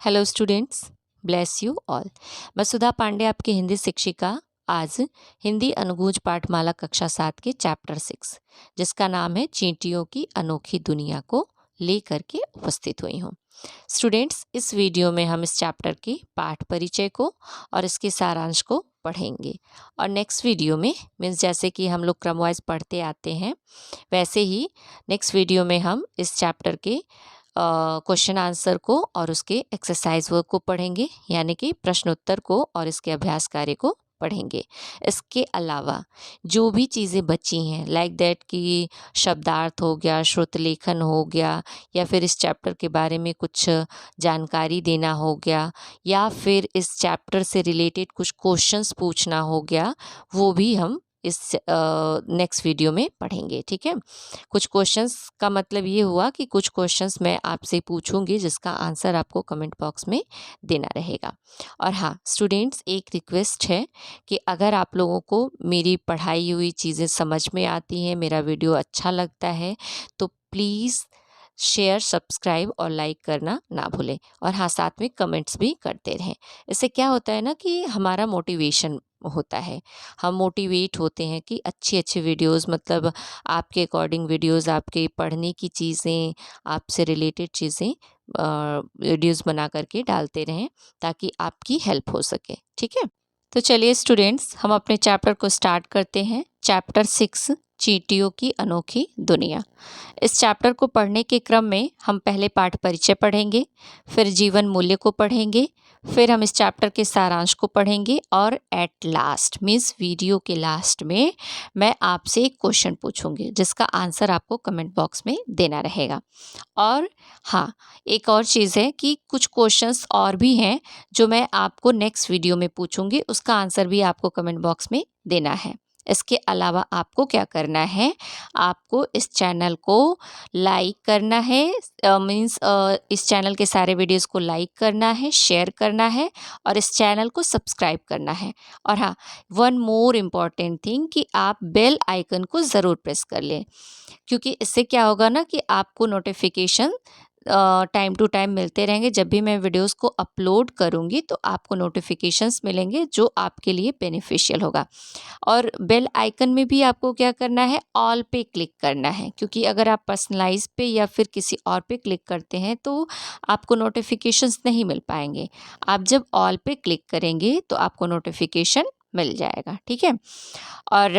Hello students, bless you all. मैं सुधा पांडे, आपकी हिंदी शिक्षिका। आज हिंदी अनुगूंज पाठमाला कक्षा 7 के चैप्टर 6, जिसका नाम है चींटियों की अनोखी दुनिया, को लेकर के उपस्थित हुई हूँ। स्टूडेंट्स, इस वीडियो में हम इस चैप्टर के पाठ परिचय को और इसके सारांश को पढ़ेंगे। और नेक्स्ट वीडियो में मीन्स जैसे कि हम लोग क्रम वाइज पढ़ते आते हैं, वैसे ही नेक्स्ट वीडियो में हम इस चैप्टर के क्वेश्चन आंसर को और उसके एक्सरसाइज वर्क को पढ़ेंगे, यानी कि प्रश्नोत्तर को और इसके अभ्यास कार्य को पढ़ेंगे। इसके अलावा जो भी चीज़ें बची हैं, लाइक दैट कि शब्दार्थ हो गया, श्रुत लेखन हो गया, या फिर इस चैप्टर के बारे में कुछ जानकारी देना हो गया, या फिर इस चैप्टर से रिलेटेड कुछ क्वेश्चंस पूछना हो गया, वो भी हम इस नेक्स्ट वीडियो में पढ़ेंगे। ठीक है, कुछ क्वेश्चंस का मतलब ये हुआ कि कुछ क्वेश्चंस मैं आपसे पूछूंगी, जिसका आंसर आपको कमेंट बॉक्स में देना रहेगा। और हाँ स्टूडेंट्स, एक रिक्वेस्ट है कि अगर आप लोगों को मेरी पढ़ाई हुई चीज़ें समझ में आती हैं, मेरा वीडियो अच्छा लगता है, तो प्लीज़ शेयर, सब्सक्राइब और लाइक करना ना भूलें। और हाँ, साथ में कमेंट्स भी करते रहें। इससे क्या होता है ना कि हमारा मोटिवेशन होता है, हम मोटिवेट होते हैं कि अच्छी अच्छी वीडियोस, मतलब आपके अकॉर्डिंग वीडियोस, आपके पढ़ने की चीज़ें, आपसे रिलेटेड चीज़ें वीडियोस बना करके डालते रहें, ताकि आपकी हेल्प हो सके। ठीक है, तो चलिए स्टूडेंट्स, हम अपने चैप्टर को स्टार्ट करते हैं। चैप्टर 6, चींटियों की अनोखी दुनिया। इस चैप्टर को पढ़ने के क्रम में हम पहले पाठ परिचय पढ़ेंगे, फिर जीवन मूल्य को पढ़ेंगे, फिर हम इस चैप्टर के सारांश को पढ़ेंगे, और एट लास्ट मीन्स वीडियो के लास्ट में मैं आपसे एक क्वेश्चन पूछूंगी, जिसका आंसर आपको कमेंट बॉक्स में देना रहेगा। और हाँ, एक और चीज़ है कि कुछ क्वेश्चंस और भी हैं जो मैं आपको नेक्स्ट वीडियो में पूछूंगी, उसका आंसर भी आपको कमेंट बॉक्स में देना है। इसके अलावा आपको क्या करना है, आपको इस चैनल को लाइक करना है, मीन्स इस चैनल के सारे वीडियोस को लाइक करना है, शेयर करना है, और इस चैनल को सब्सक्राइब करना है। और हाँ, वन मोर इम्पॉर्टेंट थिंग कि आप बेल आइकन को ज़रूर प्रेस कर लें, क्योंकि इससे क्या होगा ना कि आपको नोटिफिकेशन टाइम टू टाइम मिलते रहेंगे। जब भी मैं वीडियोस को अपलोड करूंगी तो आपको नोटिफिकेशंस मिलेंगे, जो आपके लिए बेनिफिशियल होगा। और बेल आइकन में भी आपको क्या करना है, ऑल पे क्लिक करना है, क्योंकि अगर आप पर्सनलाइज पे या फिर किसी और पे क्लिक करते हैं तो आपको नोटिफिकेशंस नहीं मिल पाएंगे। आप जब ऑल पे क्लिक करेंगे तो आपको नोटिफिकेशन मिल जाएगा। ठीक है, और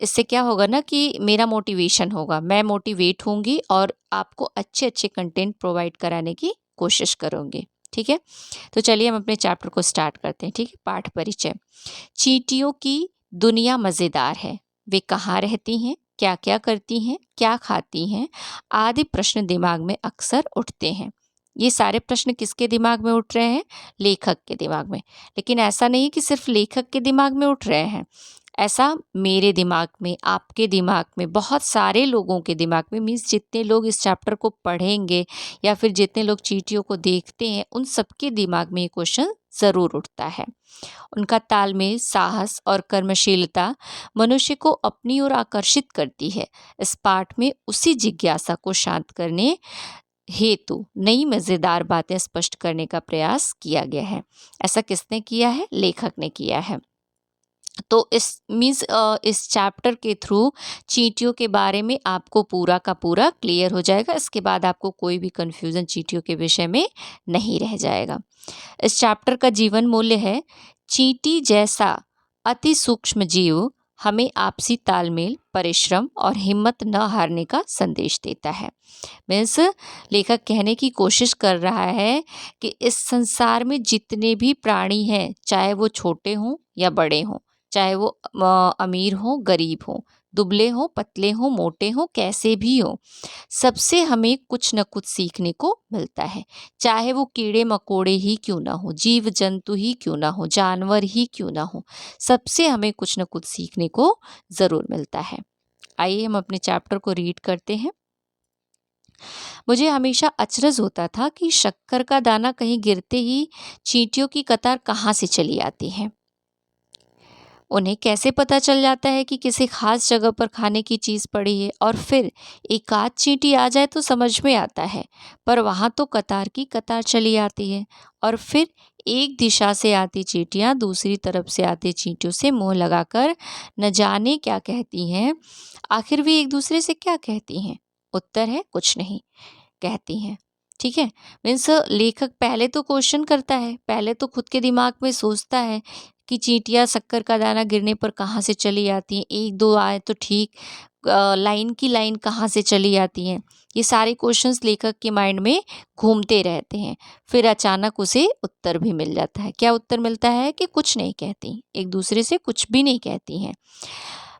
इससे क्या होगा ना कि मेरा मोटिवेशन होगा, मैं मोटिवेट होंगी और आपको अच्छे अच्छे कंटेंट प्रोवाइड कराने की कोशिश करूँगी। ठीक है, तो चलिए हम अपने चैप्टर को स्टार्ट करते हैं। ठीक है, पाठ परिचय। चींटियों की दुनिया मज़ेदार है। वे कहाँ रहती हैं, क्या क्या करती हैं, क्या खाती हैं, आदि प्रश्न दिमाग में अक्सर उठते हैं। ये सारे प्रश्न किसके दिमाग में उठ रहे हैं, लेखक के दिमाग में। लेकिन ऐसा नहीं कि सिर्फ लेखक के दिमाग में उठ रहे हैं, ऐसा मेरे दिमाग में, आपके दिमाग में, बहुत सारे लोगों के दिमाग में, मीन्स जितने लोग इस चैप्टर को पढ़ेंगे या फिर जितने लोग चींटियों को देखते हैं, उन सबके दिमाग में ये क्वेश्चन ज़रूर उठता है। उनका तालमेल, साहस और कर्मशीलता मनुष्य को अपनी ओर आकर्षित करती है। इस पाठ में उसी जिज्ञासा को शांत करने हेतु नई मज़ेदार बातें स्पष्ट करने का प्रयास किया गया है। ऐसा किसने किया है, लेखक ने किया है। तो इस मीन्स इस चैप्टर के थ्रू चींटियों के बारे में आपको पूरा का पूरा क्लियर हो जाएगा। इसके बाद आपको कोई भी कन्फ्यूज़न चींटियों के विषय में नहीं रह जाएगा। इस चैप्टर का जीवन मूल्य है, चींटी जैसा अति सूक्ष्म जीव हमें आपसी तालमेल, परिश्रम और हिम्मत न हारने का संदेश देता है। मीन्स लेखक कहने की कोशिश कर रहा है कि इस संसार में जितने भी प्राणी हैं, चाहे वो छोटे हों या बड़े हों, चाहे वो अमीर हों, गरीब हों, दुबले हों, पतले हों, मोटे हों, कैसे भी हों, सबसे हमें कुछ न कुछ सीखने को मिलता है। चाहे वो कीड़े मकोड़े ही क्यों ना हो, जीव जंतु ही क्यों ना हो, जानवर ही क्यों ना हो, सबसे हमें कुछ न कुछ सीखने को ज़रूर मिलता है। आइए हम अपने चैप्टर को रीड करते हैं। मुझे हमेशा अचरज होता था कि शक्कर का दाना कहीं गिरते ही चींटियों की कतार कहाँ से चली आती है। उन्हें कैसे पता चल जाता है कि किसी खास जगह पर खाने की चीज़ पड़ी है, और फिर एक आध चींटी आ जाए तो समझ में आता है, पर वहाँ तो कतार की कतार चली आती है। और फिर एक दिशा से आती चींटियाँ दूसरी तरफ से आती चींटियों से मुंह लगाकर न जाने क्या कहती हैं। आखिर वे एक दूसरे से क्या कहती हैं? उत्तर है कुछ नहीं कहती हैं। ठीक है, मीन्स लेखक पहले तो क्वेश्चन करता है, पहले तो खुद के दिमाग में सोचता है कि चींटियाँ शक्कर का दाना गिरने पर कहाँ से चली आती हैं, एक दो आए तो ठीक, लाइन की लाइन कहाँ से चली आती हैं। ये सारे क्वेश्चंस लेखक के माइंड में घूमते रहते हैं। फिर अचानक उसे उत्तर भी मिल जाता है। क्या उत्तर मिलता है? कि कुछ नहीं कहती, एक दूसरे से कुछ भी नहीं कहती हैं।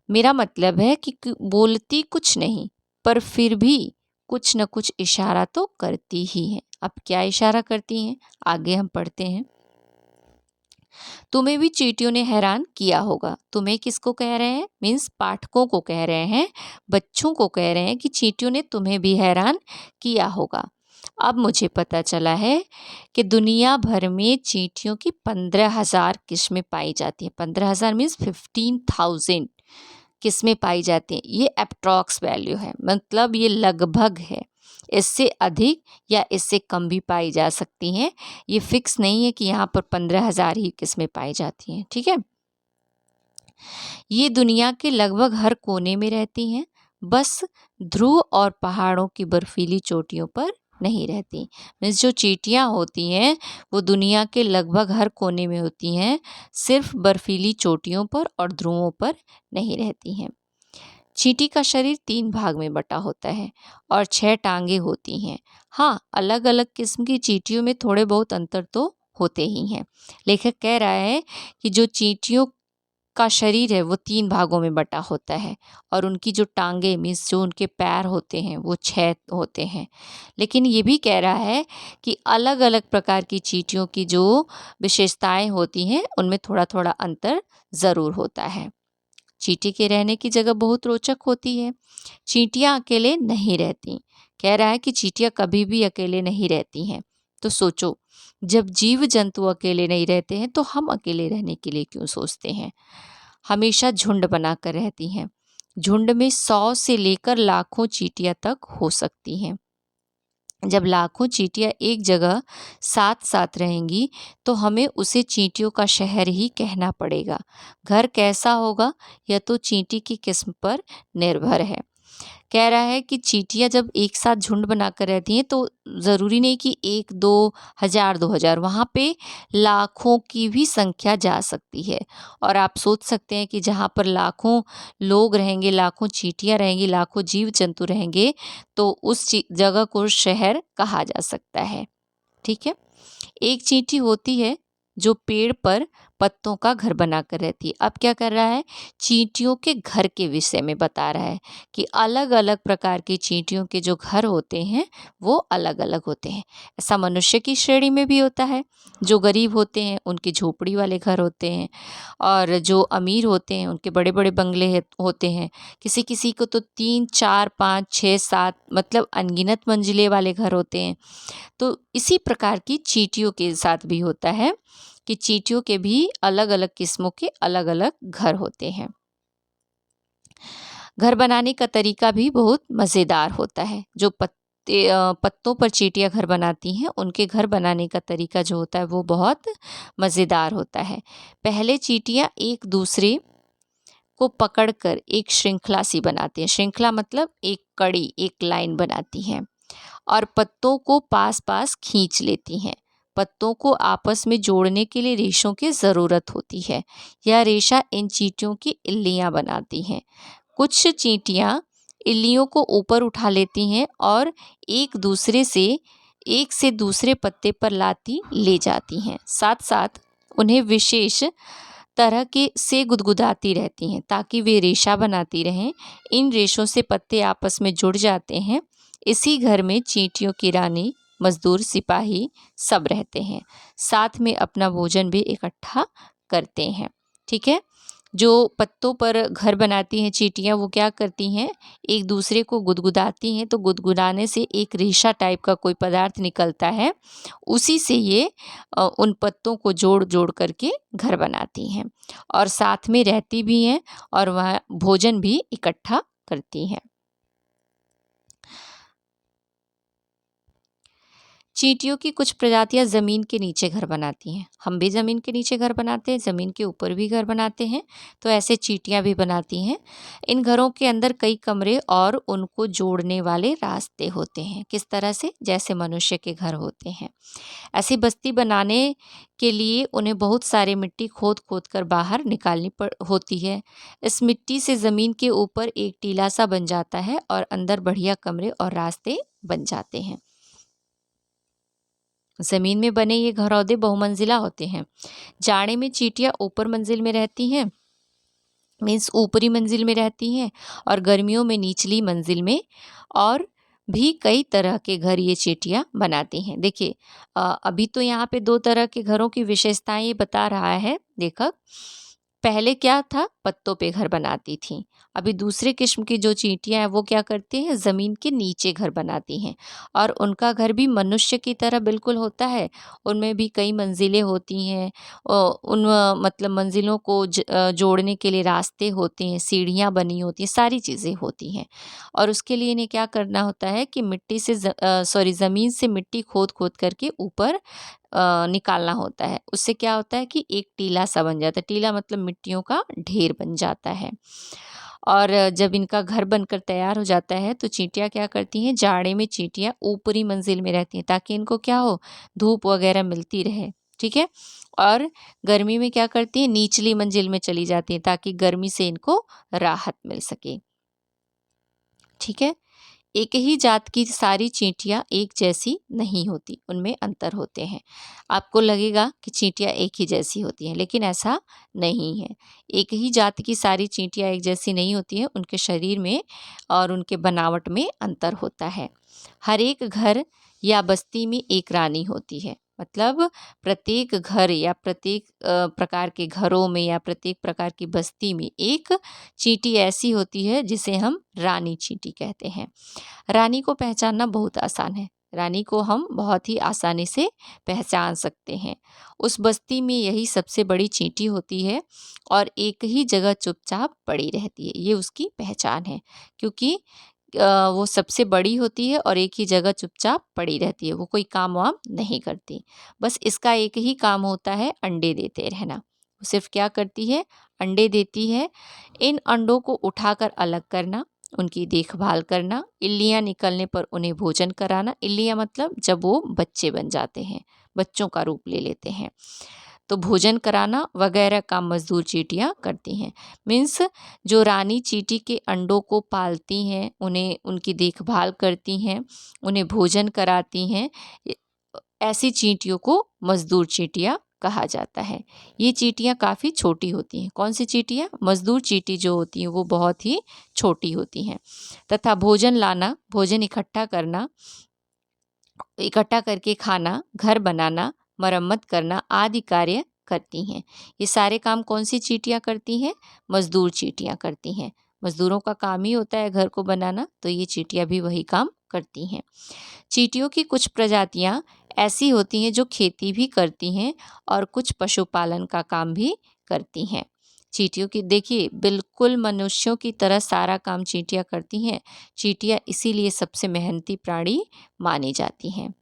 मेरा मतलब है कि बोलती कुछ नहीं, पर फिर भी कुछ न कुछ इशारा तो करती ही हैं। अब क्या इशारा करती हैं, आगे हम पढ़ते हैं। तुम्हें भी चींटियों ने हैरान किया होगा। तुम्हें किसको कह रहे हैं? मीन्स पाठकों को कह रहे हैं, बच्चों को कह रहे हैं कि चींटियों ने तुम्हें भी हैरान किया होगा। अब मुझे पता चला है कि दुनिया भर में चींटियों की 15,000 किस्में पाई जाती हैं। 15,000 मीन्स 15,000 किस्में पाई जाती हैं। ये एप्रोक्स वैल्यू है, मतलब ये लगभग है। इससे अधिक या इससे कम भी पाई जा सकती हैं। ये फिक्स नहीं है कि यहाँ पर 15,000 ही किस्में पाई जाती हैं। ठीक है, ये दुनिया के लगभग हर कोने में रहती हैं, बस ध्रुव और पहाड़ों की बर्फीली चोटियों पर नहीं रहती। मीन्स जो चींटियाँ होती हैं वो दुनिया के लगभग हर कोने में होती हैं, सिर्फ बर्फीली चोटियों पर और ध्रुवों पर नहीं रहती हैं। चींटी का शरीर 3 भाग में बटा होता है और 6 टांगे होती हैं। हाँ, अलग अलग किस्म की चींटियों में थोड़े बहुत अंतर तो होते ही हैं। लेखक कह रहा है कि जो चींटियों का शरीर है वो 3 भागों में बटा होता है, और उनकी जो टांगे मीन्स जो उनके पैर होते हैं वो 6 होते हैं। लेकिन ये भी कह रहा है कि अलग अलग प्रकार की चींटियों की जो विशेषताएं होती हैं उनमें थोड़ा थोड़ा अंतर ज़रूर होता है। चींटी के रहने की जगह बहुत रोचक होती है। चींटियाँ अकेले नहीं रहती। कह रहा है कि चींटियाँ कभी भी अकेले नहीं रहती हैं। तो सोचो, जब जीव जंतु अकेले नहीं रहते हैं तो हम अकेले रहने के लिए क्यों सोचते हैं? हमेशा झुंड बनाकर रहती हैं। झुंड में 100 से लेकर लाखों चींटियाँ तक हो सकती हैं। जब लाखों चींटियाँ एक जगह साथ साथ रहेंगी तो हमें उसे चींटियों का शहर ही कहना पड़ेगा। घर कैसा होगा यह तो चींटी की किस्म पर निर्भर है। कह रहा है कि चींटियाँ जब एक साथ झुंड बनाकर रहती हैं तो ज़रूरी नहीं कि 1, 2 हज़ार 2,000, वहाँ पे लाखों की भी संख्या जा सकती है। और आप सोच सकते हैं कि जहाँ पर लाखों लोग रहेंगे, लाखों चींटियाँ रहेंगी, लाखों जीव जंतु रहेंगे, तो उस जगह को शहर कहा जा सकता है। ठीक है, एक चींटी होती है जो पेड़ पर पत्तों का घर बनाकर रहती है। अब क्या कर रहा है? चींटियों के घर के विषय में बता रहा है कि अलग अलग प्रकार की चींटियों के जो घर होते हैं वो अलग अलग होते हैं। ऐसा मनुष्य की श्रेणी में भी होता है। जो गरीब होते हैं उनके झोपड़ी वाले घर होते हैं, और जो अमीर होते हैं उनके बड़े बड़े बंगले होते हैं। किसी किसी को तो 3, 4, 5, 6, 7 मतलब अनगिनत मंजिले वाले घर होते हैं। तो इसी प्रकार की चींटियों के साथ भी होता है कि चींटियों के भी अलग अलग किस्मों के अलग अलग घर होते हैं। घर बनाने का तरीका भी बहुत मज़ेदार होता है। जो पत्तों पर चींटियाँ घर बनाती हैं उनके घर बनाने का तरीका जो होता है वो बहुत मज़ेदार होता है। पहले चींटियाँ एक दूसरे को पकड़कर एक श्रृंखला सी बनाती हैं। श्रृंखला मतलब एक कड़ी, एक लाइन बनाती हैं और पत्तों को पास पास खींच लेती हैं। पत्तों को आपस में जोड़ने के लिए रेशों की ज़रूरत होती है। यह रेशा इन चींटियों की इल्लियाँ बनाती हैं। कुछ चींटियाँ इल्लियों को ऊपर उठा लेती हैं और एक से दूसरे पत्ते पर लाती ले जाती हैं। साथ साथ उन्हें विशेष तरह के से गुदगुदाती रहती हैं ताकि वे रेशा बनाती रहें। इन रेशों से पत्ते आपस में जुड़ जाते हैं। इसी घर में चींटियों की रानी, मजदूर, सिपाही सब रहते हैं। साथ में अपना भोजन भी इकट्ठा करते हैं। ठीक है, जो पत्तों पर घर बनाती हैं चींटियाँ, वो क्या करती हैं, एक दूसरे को गुदगुदाती हैं, तो गुदगुदाने से एक रेशा टाइप का कोई पदार्थ निकलता है, उसी से ये उन पत्तों को जोड़ जोड़ करके घर बनाती हैं और साथ में रहती भी हैं और वह भोजन भी इकट्ठा करती हैं। चींटियों की कुछ प्रजातियां ज़मीन के नीचे घर बनाती हैं। हम भी ज़मीन के नीचे घर बनाते हैं, ज़मीन के ऊपर भी घर बनाते हैं, तो ऐसे चींटियां भी बनाती हैं। इन घरों के अंदर कई कमरे और उनको जोड़ने वाले रास्ते होते हैं। किस तरह से? जैसे मनुष्य के घर होते हैं। ऐसी बस्ती बनाने के लिए उन्हें बहुत सारे मिट्टी खोद खोद कर बाहर निकालनी होती है। इस मिट्टी से ज़मीन के ऊपर एक टीला सा बन जाता है और अंदर बढ़िया कमरे और रास्ते बन जाते हैं। ज़मीन में बने ये घरौंदे बहुमंजिला होते हैं। जाड़े में चींटियाँ ऊपर मंजिल में रहती हैं, मीन्स ऊपरी मंजिल में रहती हैं, और गर्मियों में निचली मंजिल में, और भी कई तरह के घर ये चींटियाँ बनाती हैं। देखिए अभी तो यहाँ पे 2 तरह के घरों की विशेषताएँ ये बता रहा है लेखक। पहले क्या था, पत्तों पे घर बनाती थीं। अभी दूसरे किस्म की जो चींटियाँ हैं वो क्या करती हैं, ज़मीन के नीचे घर बनाती हैं और उनका घर भी मनुष्य की तरह बिल्कुल होता है। उनमें भी कई मंजिलें होती हैं। मतलब मंजिलों को जोड़ने के लिए रास्ते होते हैं, सीढ़ियाँ बनी होती हैं, सारी चीज़ें होती हैं। और उसके लिए इन्हें क्या करना होता है कि ज़मीन से मिट्टी खोद-खोद करके ऊपर निकालना होता है। उससे क्या होता है कि एक टीला सा बन जाता है। टीला मतलब मिट्टियों का ढेर बन जाता है। और जब इनका घर बनकर तैयार हो जाता है तो चींटियाँ क्या करती हैं, जाड़े में चींटियाँ ऊपरी मंजिल में रहती हैं ताकि इनको क्या हो, धूप वगैरह मिलती रहे, ठीक है? और गर्मी में क्या करती हैं, निचली मंजिल में चली जाती हैं ताकि गर्मी से इनको राहत मिल सके, ठीक है? एक ही जात की सारी चींटियाँ एक जैसी नहीं होती, उनमें अंतर होते हैं। आपको लगेगा कि चींटियाँ एक ही जैसी होती हैं, लेकिन ऐसा नहीं है। एक ही जात की सारी चींटियाँ एक जैसी नहीं होती हैं, उनके शरीर में और उनके बनावट में अंतर होता है। हर एक घर या बस्ती में एक रानी होती है। मतलब प्रत्येक घर या प्रत्येक प्रकार के घरों में या प्रत्येक प्रकार की बस्ती में एक चींटी ऐसी होती है जिसे हम रानी चींटी कहते हैं। रानी को पहचानना बहुत आसान है। रानी को हम बहुत ही आसानी से पहचान सकते हैं। उस बस्ती में यही सबसे बड़ी चींटी होती है और एक ही जगह चुपचाप पड़ी रहती है। ये उसकी पहचान है, क्योंकि वो सबसे बड़ी होती है और एक ही जगह चुपचाप पड़ी रहती है। वो कोई काम वाम नहीं करती। बस इसका एक ही काम होता है, अंडे देते रहना। वो सिर्फ क्या करती है, अंडे देती है। इन अंडों को उठाकर अलग करना, उनकी देखभाल करना, इल्लियाँ निकलने पर उन्हें भोजन कराना। इल्लियाँ मतलब जब वो बच्चे बन जाते हैं, बच्चों का रूप ले लेते हैं, तो भोजन कराना वगैरह काम मज़दूर चींटियाँ करती हैं। मीन्स जो रानी चींटी के अंडों को पालती हैं, उन्हें उनकी देखभाल करती हैं, उन्हें भोजन कराती हैं, ऐसी चींटियों को मज़दूर चींटियाँ कहा जाता है। ये चींटियाँ काफ़ी छोटी होती हैं। कौन सी चींटियाँ? मज़दूर चींटी जो होती हैं वो बहुत ही छोटी होती हैं। तथा भोजन लाना, भोजन इकट्ठा करके खाना, घर बनाना, मरम्मत करना आदि कार्य करती हैं। ये सारे काम कौन सी चींटियाँ करती हैं? मज़दूर चींटियाँ करती हैं। मज़दूरों का काम ही होता है घर को बनाना, तो ये चींटियाँ भी वही काम करती हैं। चींटियों की कुछ प्रजातियाँ ऐसी होती हैं जो खेती भी करती हैं और कुछ पशुपालन का काम भी करती हैं। चींटियों की देखिए बिल्कुल मनुष्यों की तरह सारा काम चींटियाँ करती हैं। चींटियाँ इसीलिए सबसे मेहनती प्राणी मानी जाती हैं।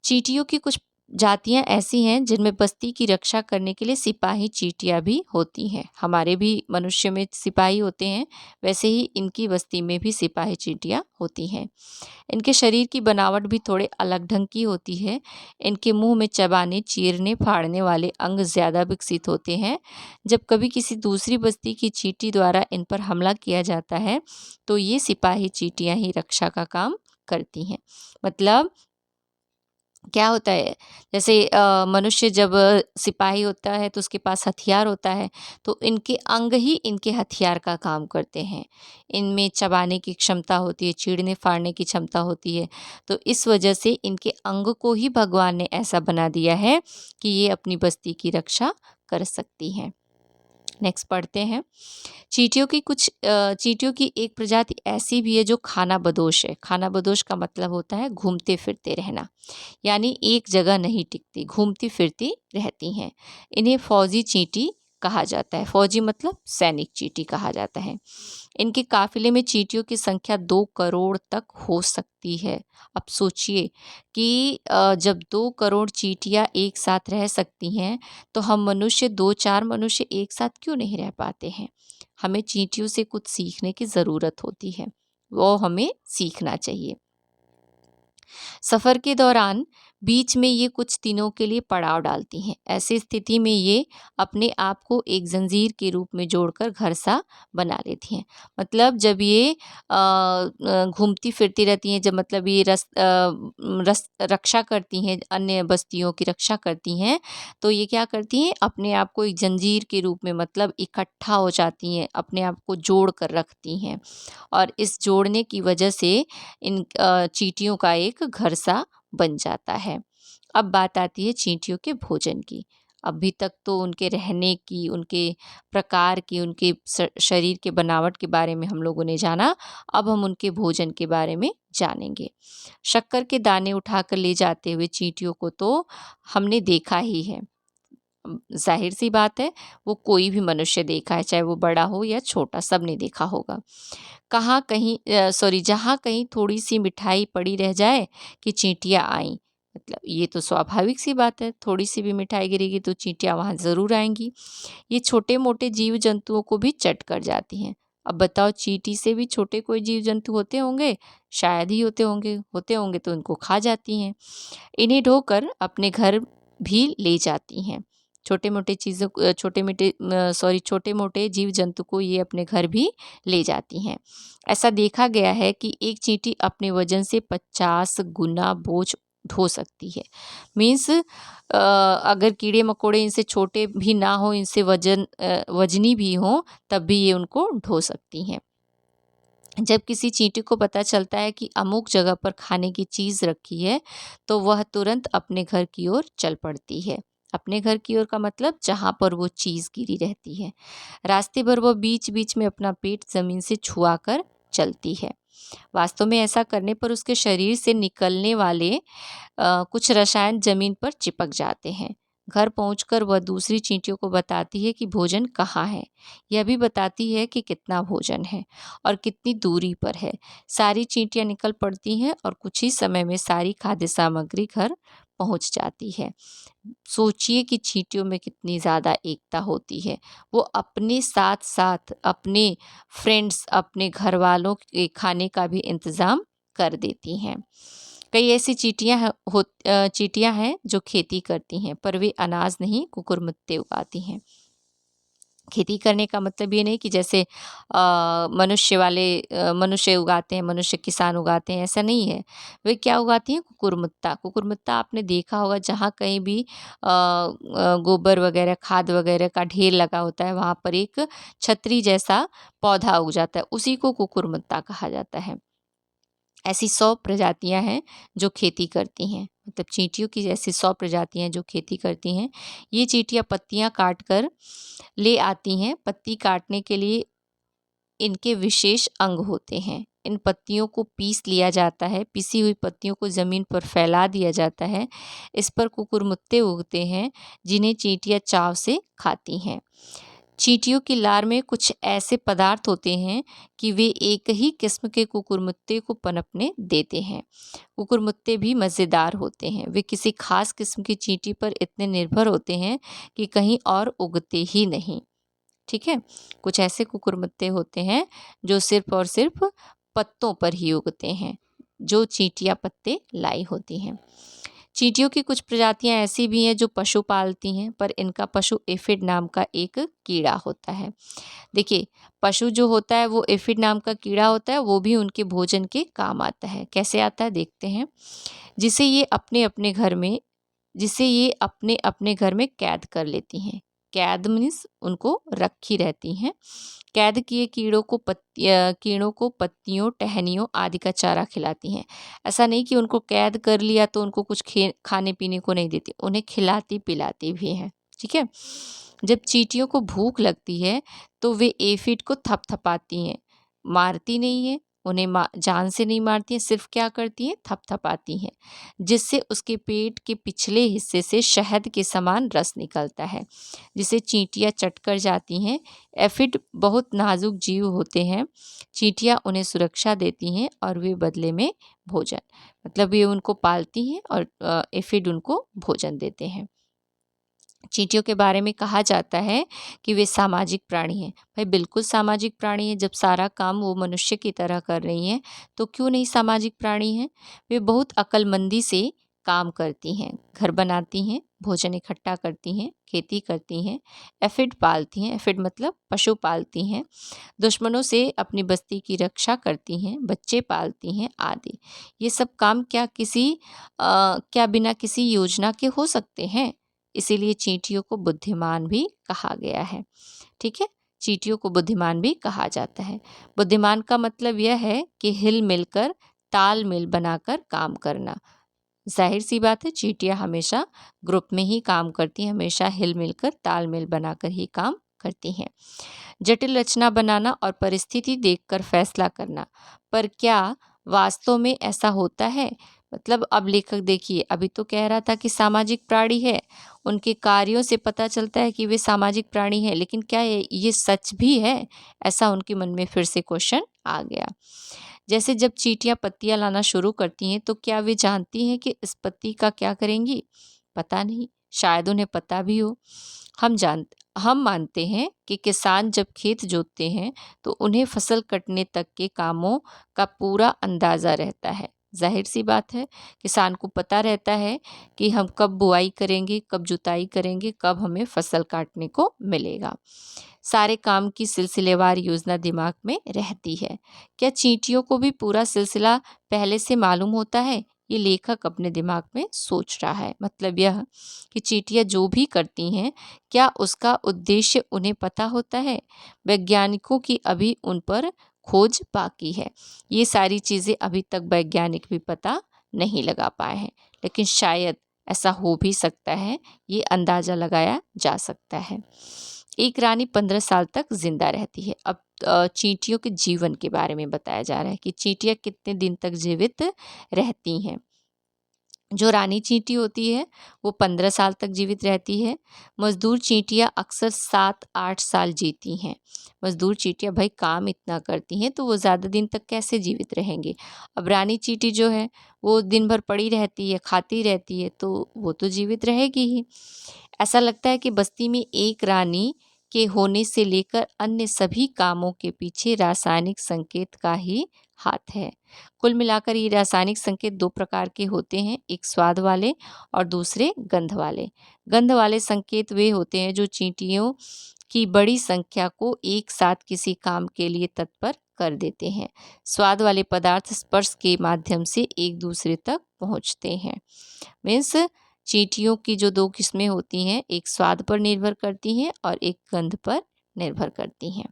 चींटियों की कुछ जातियाँ ऐसी हैं जिनमें बस्ती की रक्षा करने के लिए सिपाही चींटियाँ भी होती हैं। हमारे भी मनुष्य में सिपाही होते हैं, वैसे ही इनकी बस्ती में भी सिपाही चींटियाँ होती हैं। इनके शरीर की बनावट भी थोड़े अलग ढंग की होती है। इनके मुंह में चबाने, चीरने, फाड़ने वाले अंग ज़्यादा विकसित होते हैं। जब कभी किसी दूसरी बस्ती की चींटी द्वारा इन पर हमला किया जाता है, तो ये सिपाही चींटियाँ ही रक्षा का काम करती हैं। मतलब क्या होता है, जैसे मनुष्य जब सिपाही होता है तो उसके पास हथियार होता है, तो इनके अंग ही इनके हथियार का काम करते हैं। इनमें चबाने की क्षमता होती है, चीरने फाड़ने की क्षमता होती है, तो इस वजह से इनके अंग को ही भगवान ने ऐसा बना दिया है कि ये अपनी बस्ती की रक्षा कर सकती हैं। नेक्स्ट पढ़ते हैं। चींटियों की एक प्रजाति ऐसी भी है जो खानाबदोश है। खानाबदोश का मतलब होता है घूमते फिरते रहना, यानी एक जगह नहीं टिकती, घूमती फिरती रहती हैं। इन्हें फौजी चींटी कहा जाता है। फौजी मतलब सैनिक चींटी कहा जाता है। इनके काफिले में चींटियों की संख्या 2 करोड़ तक हो सकती है। अब सोचिए कि जब 2 करोड़ चींटियां एक साथ रह सकती हैं, तो हम मनुष्य 2-4 मनुष्य एक साथ क्यों नहीं रह पाते हैं? हमें चींटियों से कुछ सीखने की ज़रूरत होती है, वो हमें सीखना चाहिए। सफ़र के दौरान बीच में ये कुछ दिनों के लिए पड़ाव डालती हैं। ऐसी स्थिति में ये अपने आप को एक ज़ंजीर के रूप में जोड़कर घर सा बना लेती हैं। मतलब जब ये घूमती फिरती रहती हैं, जब मतलब ये रक्षा करती हैं, अन्य बस्तियों की रक्षा करती हैं, तो ये क्या करती हैं, अपने आप को एक ज़ंजीर के रूप में मतलब इकट्ठा हो जाती हैं, अपने आप को जोड़ कर रखती हैं। और इस जोड़ने की वजह से इन चींटियों का एक घर सा बन जाता है। अब बात आती है चींटियों के भोजन की। अभी तक तो उनके रहने की, उनके प्रकार की, उनके शरीर के बनावट के बारे में हम लोगों ने जाना। अब हम उनके भोजन के बारे में जानेंगे। शक्कर के दाने उठाकर ले जाते हुए चींटियों को तो हमने देखा ही है। ज़ाहिर सी बात है, वो कोई भी मनुष्य देखा है, चाहे वो बड़ा हो या छोटा, सबने देखा होगा। जहाँ कहीं थोड़ी-सी मिठाई पड़ी रह जाए कि चींटियाँ आईं। मतलब ये तो स्वाभाविक सी बात है, थोड़ी-सी भी मिठाई गिरेगी तो चींटियाँ वहाँ ज़रूर आएँगी। ये छोटे-मोटे जीव-जंतुओं को भी चट कर जाती हैं। अब बताओ, चींटी से भी छोटे कोई जीव-जंतु होते होंगे? शायद ही होते होंगे तो उनको खा जाती हैं। इन्हें ढोकर अपने घर भी ले जाती हैं। छोटे-मोटे जीव-जंतु को ये अपने घर भी ले जाती हैं। ऐसा देखा गया है कि एक चींटी अपने वजन से 50 गुना बोझ ढो सकती है। मीन्स अगर कीड़े-मकोड़े इनसे छोटे भी ना हो, इनसे वज़नी भी हों, तब भी ये उनको ढो सकती हैं। जब किसी चींटी को पता चलता है कि अमुक जगह पर खाने की चीज़ रखी है, तो वह तुरंत अपने घर की ओर चल पड़ती है। अपने घर की ओर का मतलब जहाँ पर वो चीज़ गिरी रहती है। रास्ते भर वह बीच-बीच में अपना पेट ज़मीन से छुआकर चलती है। वास्तव में ऐसा करने पर उसके शरीर से निकलने वाले कुछ रसायन ज़मीन पर चिपक जाते हैं। घर पहुंचकर वह दूसरी चींटियों को बताती है कि भोजन कहाँ है। यह भी बताती है कि कितना भोजन है और कितनी दूरी पर है। सारी चींटियां निकल पड़ती हैं और कुछ ही समय में सारी खाद्य सामग्री घर पहुंच जाती है। सोचिए कि चींटियों में कितनी ज़्यादा एकता होती है। वो अपने साथ-साथ अपने फ्रेंड्स, अपने घरवालों के खाने का भी इंतज़ाम कर देती हैं। कई ऐसी चींटियाँ हैं जो खेती करती हैं, पर वे अनाज नहीं, कुकुरमुत्ते उगाती हैं। खेती करने का मतलब ये नहीं कि जैसे मनुष्य उगाते हैं, मनुष्य किसान उगाते हैं, ऐसा नहीं है। वे क्या उगाती हैं? कुकुरमुत्ता। कुकुरमुत्ता आपने देखा होगा, जहाँ कहीं भी गोबर वगैरह, खाद वगैरह का ढेर लगा होता है, वहाँ पर एक छतरी जैसा पौधा उग जाता है, उसी को कुकुरमुत्ता कहा जाता है। ऐसी 100 प्रजातियां हैं जो खेती करती हैं। मतलब चींटियों की ऐसी 100 प्रजातियां हैं जो खेती करती हैं। ये चींटियां पत्तियां काट कर ले आती हैं। पत्ती काटने के लिए इनके विशेष अंग होते हैं। इन पत्तियों को पीस लिया जाता है। पिसी हुई पत्तियों को ज़मीन पर फैला दिया जाता है। इस पर कुकुरमुत्ते उगते हैं, जिन्हें चींटियां चाव से खाती हैं। चींटियों की लार में कुछ ऐसे पदार्थ होते हैं कि वे एक ही किस्म के कुकुरमुत्ते को पनपने देते हैं। कुकुरमुत्ते भी मज़ेदार होते हैं। वे किसी खास किस्म की चींटी पर इतने निर्भर होते हैं कि कहीं और उगते ही नहीं। ठीक है? कुछ ऐसे कुकुरमुत्ते होते हैं जो सिर्फ़ और सिर्फ़ पत्तों पर ही उगते हैं, जो चींटियाँ पत्ते लाई होती हैं। चींटियों की कुछ प्रजातियां ऐसी भी हैं जो पशु पालती हैं, पर इनका पशु एफिड नाम का एक कीड़ा होता है। देखिए, पशु जो होता है वो एफिड नाम का कीड़ा होता है, वो भी उनके भोजन के काम आता है। कैसे आता है देखते हैं। जिसे ये अपने-अपने घर में जिसे ये अपने-अपने घर में कैद कर लेती हैं। कैद मीन्स उनको रखी रहती हैं। कैद किए कीड़ों को पत्तियों, टहनियों आदि का चारा खिलाती हैं। ऐसा नहीं कि उनको कैद कर लिया तो उनको कुछ खाने-पीने को नहीं देती, उन्हें खिलाती-पिलाती भी हैं। ठीक है? जब चींटियों को भूख लगती है तो वे एफिड को थपथपाती हैं, मारती नहीं है, उन्हें जान से नहीं मारती हैं, सिर्फ क्या करती हैं, थपथपाती हैं, जिससे उसके पेट के पिछले हिस्से से शहद के समान रस निकलता है, जिसे चींटियाँ चटकर जाती हैं। एफिड बहुत नाजुक जीव होते हैं। चींटियाँ उन्हें सुरक्षा देती हैं और वे बदले में भोजन, मतलब ये उनको पालती हैं और एफिड उनको भोजन देते हैं। चींटियों के बारे में कहा जाता है कि वे सामाजिक प्राणी हैं। भाई बिल्कुल सामाजिक प्राणी हैं, जब सारा काम वो मनुष्य की तरह कर रही हैं तो क्यों नहीं सामाजिक प्राणी हैं। वे बहुत अक्लमंदी से काम करती हैं, घर बनाती हैं, भोजन इकट्ठा करती हैं, खेती करती हैं, एफिड पालती हैं, एफिड मतलब पशु पालती हैं, दुश्मनों से अपनी बस्ती की रक्षा करती हैं, बच्चे पालती हैं आदि। ये सब काम क्या बिना किसी योजना के हो सकते हैं। इसीलिए चींटियों को बुद्धिमान भी कहा गया है। ठीक है, चींटियों को बुद्धिमान भी कहा जाता है। बुद्धिमान का मतलब यह है कि हिल मिलकर तालमेल बनाकर काम करना। जाहिर सी बात है, चींटियां हमेशा ग्रुप में ही काम करती हैं, हमेशा हिल मिलकर तालमेल बनाकर ही काम करती हैं। जटिल रचना बनाना और परिस्थिति देखकर फैसला करना, पर क्या वास्तव में ऐसा होता है। मतलब अब लेखक देखिए, अभी तो कह रहा था कि सामाजिक प्राणी है, उनके कार्यों से पता चलता है कि वे सामाजिक प्राणी हैं, लेकिन क्या ये सच भी है। ऐसा उनके मन में फिर से क्वेश्चन आ गया। जैसे जब चींटियां पत्तियां लाना शुरू करती हैं तो क्या वे जानती हैं कि इस पत्ती का क्या करेंगी। पता नहीं, शायद उन्हें पता भी हो। हम मानते हैं कि किसान जब खेत जोतते हैं तो उन्हें फसल कटने तक के कामों का पूरा अंदाज़ा रहता है। जाहिर सी बात है, किसान को पता रहता है कि हम कब बुआई करेंगे, कब जुताई करेंगे, कब हमें फसल काटने को मिलेगा। सारे काम की सिलसिलेवार योजना दिमाग में रहती है। क्या चींटियों को भी पूरा सिलसिला पहले से मालूम होता है। ये लेखक अपने दिमाग में सोच रहा है। मतलब यह कि चींटियां जो भी करती हैं, क्या उसका उद्देश्य उन्हें पता होता है। वैज्ञानिकों की अभी उन पर खोज बाकी है। ये सारी चीज़ें अभी तक वैज्ञानिक भी पता नहीं लगा पाए हैं, लेकिन शायद ऐसा हो भी सकता है, ये अंदाज़ा लगाया जा सकता है। एक रानी 15 साल तक जिंदा रहती है। अब चींटियों के जीवन के बारे में बताया जा रहा है कि चींटियां कितने दिन तक जीवित रहती हैं। जो रानी चींटी होती है वो 15 साल तक जीवित रहती है। मजदूर चींटियां अक्सर 7-8 साल जीती हैं। मजदूर चींटियां भाई काम इतना करती हैं तो वो ज़्यादा दिन तक कैसे जीवित रहेंगे। अब रानी चींटी जो है वो दिन भर पड़ी रहती है, खाती रहती है, तो वो तो जीवित रहेगी ही। ऐसा लगता है कि बस्ती में एक रानी के होने से लेकर अन्य सभी कामों के पीछे रासायनिक संकेत का ही हाथ है। कुल मिलाकर ये रासायनिक संकेत 2 प्रकार के होते हैं, एक स्वाद वाले और दूसरे गंध वाले। गंध वाले संकेत वे होते हैं जो चींटियों की बड़ी संख्या को एक साथ किसी काम के लिए तत्पर कर देते हैं। स्वाद वाले पदार्थ स्पर्श के माध्यम से एक दूसरे तक पहुंचते हैं। मीन्स चींटियों की जो 2 किस्में होती हैं, एक स्वाद पर निर्भर करती हैं और एक गंध पर निर्भर करती हैं।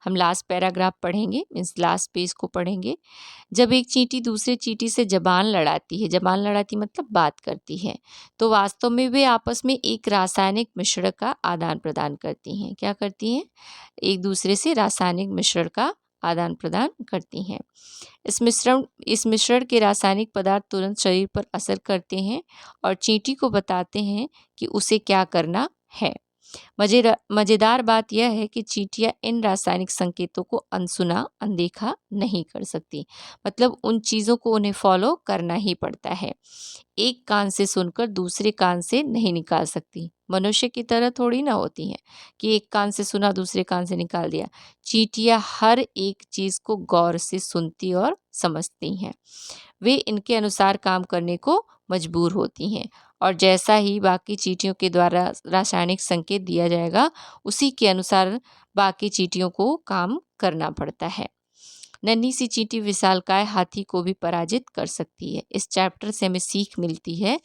हम लास्ट पैराग्राफ पढ़ेंगे, मीन्स लास्ट पेज को पढ़ेंगे। जब एक चींटी दूसरे चींटी से जबान लड़ाती है, जबान लड़ाती मतलब बात करती है, तो वास्तव में वे आपस में एक रासायनिक मिश्रण का आदान प्रदान करती हैं। क्या करती हैं, एक दूसरे से रासायनिक मिश्रण का आदान प्रदान करती हैं। इस मिश्रण के रासायनिक पदार्थ तुरंत शरीर पर असर करते हैं और चींटी को बताते हैं कि उसे क्या करना है। मजेदार बात यह है कि चींटियां इन रासायनिक संकेतों को अनसुना अनदेखा नहीं कर सकती। मतलब उन चीज़ों को उन्हें फॉलो करना ही पड़ता है। एक कान से सुनकर दूसरे कान से नहीं निकाल सकती। मनुष्य की तरह थोड़ी ना होती हैं कि एक कान से सुना दूसरे कान से निकाल दिया। चींटियां हर एक चीज़ को गौर से सुनती और समझती हैं। वे इनके अनुसार काम करने को मजबूर होती हैं और जैसा ही बाकी चींटियों के द्वारा रासायनिक संकेत दिया जाएगा, उसी के अनुसार बाकी चींटियों को काम करना पड़ता है। नन्ही सी चींटी विशालकाय हाथी को भी पराजित कर सकती है। इस चैप्टर से हमें सीख मिलती है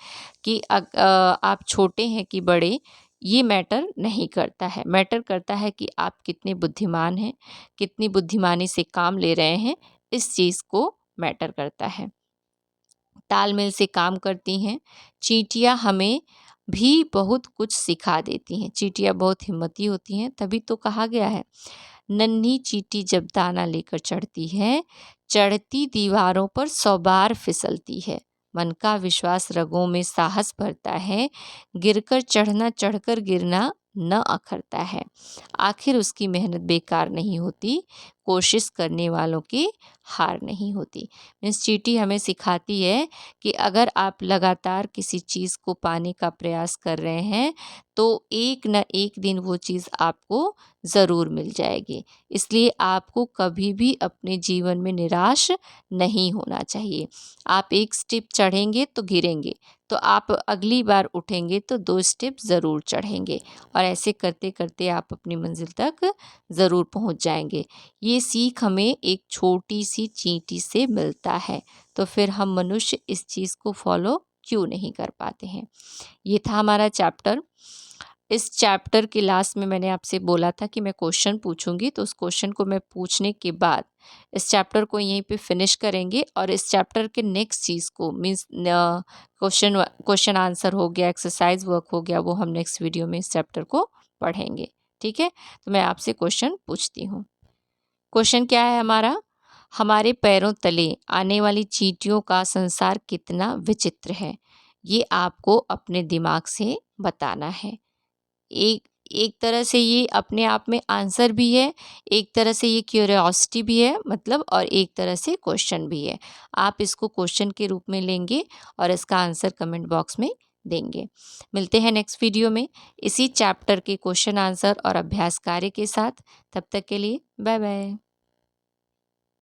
कि आप छोटे हैं कि बड़े, ये मैटर नहीं करता है। मैटर करता है कि आप कितने बुद्धिमान हैं, कितनी बुद्धिमानी से काम ले रहे हैं, इस चीज़ को मैटर करता है। तालमेल से काम करती हैं। चींटियां हमें भी बहुत कुछ सिखा देती हैं। चींटियाँ बहुत हिम्मती होती हैं, तभी तो कहा गया है, नन्ही चींटी जब दाना लेकर चढ़ती है, चढ़ती दीवारों पर 100 बार फिसलती है। मन का विश्वास रगों में साहस भरता है, गिरकर चढ़ना चढ़कर गिरना न अखरता है। आखिर उसकी मेहनत बेकार नहीं होती, कोशिश करने वालों की हार नहीं होती। मीन्स चींटी हमें सिखाती है कि अगर आप लगातार किसी चीज़ को पाने का प्रयास कर रहे हैं, तो एक न एक दिन वो चीज़ आपको ज़रूर मिल जाएगी। इसलिए आपको कभी भी अपने जीवन में निराश नहीं होना चाहिए। आप एक स्टेप चढ़ेंगे तो गिरेंगे, तो आप अगली बार उठेंगे तो 2 स्टेप ज़रूर चढ़ेंगे, और ऐसे करते करते आप अपनी मंजिल तक ज़रूर पहुंच जाएंगे। ये सीख हमें एक छोटी सी चींटी से मिलता है, तो फिर हम मनुष्य इस चीज़ को फॉलो क्यों नहीं कर पाते हैं। ये था हमारा चैप्टर। इस चैप्टर के लास्ट में मैंने आपसे बोला था कि मैं क्वेश्चन पूछूंगी, तो उस क्वेश्चन को मैं पूछने के बाद इस चैप्टर को यहीं पे फिनिश करेंगे, और इस चैप्टर के नेक्स्ट चीज़ को मीन्स क्वेश्चन आंसर हो गया, एक्सरसाइज वर्क हो गया, वो हम नेक्स्ट वीडियो में इस चैप्टर को पढ़ेंगे। ठीक है, तो मैं आपसे क्वेश्चन पूछती हूँ। क्वेश्चन क्या है हमारा, हमारे पैरों तले आने वाली चींटियों का संसार कितना विचित्र है, ये आपको अपने दिमाग से बताना है। एक एक तरह से ये अपने आप में आंसर भी है, एक तरह से ये क्यूरियोसिटी भी है, मतलब, और एक तरह से क्वेश्चन भी है। आप इसको क्वेश्चन के रूप में लेंगे और इसका आंसर कमेंट बॉक्स में देंगे। मिलते हैं नेक्स्ट वीडियो में इसी चैप्टर के क्वेश्चन आंसर और अभ्यास कार्य के साथ। तब तक के लिए बाय बाय।